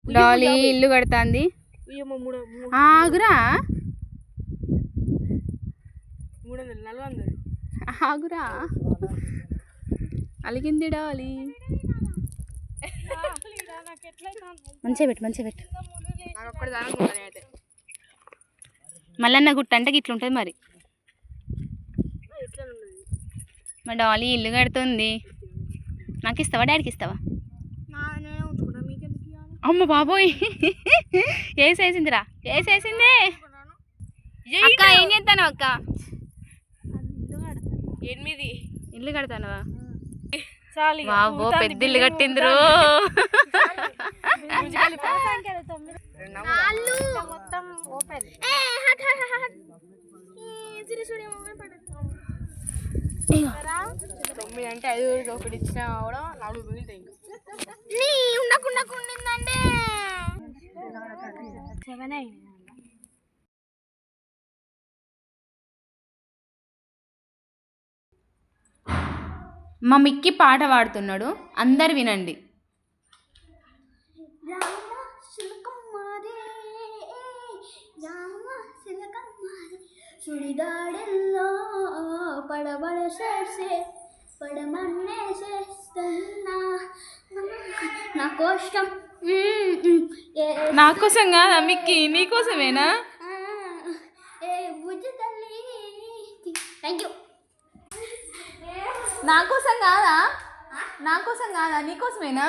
Dolly ఇల్లు కడతాంది. ఆగురా ఆగురా అలిగింది డాలీ. మంచిగా పెట్టు మల్లన్న గుట్ట అంటే ఇట్లా ఉంటుంది మరి. మా డాలీ ఇల్లు కడుతుంది. నాకు ఇస్తావా డాడీకి ఇస్తావా? అమ్మ బాబోయ్ వేసేసిందిరా వేసేసింది. అక్క ఏం చేస్తాను అక్క? ఇల్లు కడతానవా? బాబో పెద్ద ఇల్లు కట్టిందిరు. అంటే 5 ఒకటి ఇచ్చినా కూడా 4 మిగులుతాయి. మా మిక్కి పాట పాడుతున్నాడు, అందరు వినండి. సుడిగాడల్లో పడమన్నే చేస్తున్నా నా కోష్టం. నా కోసం కాదా మిక్కి, నీ కోసమేనా? బుజ్జి తల్లి థ్యాంక్ యూ. నా కోసం కాదా నీ కోసమేనా?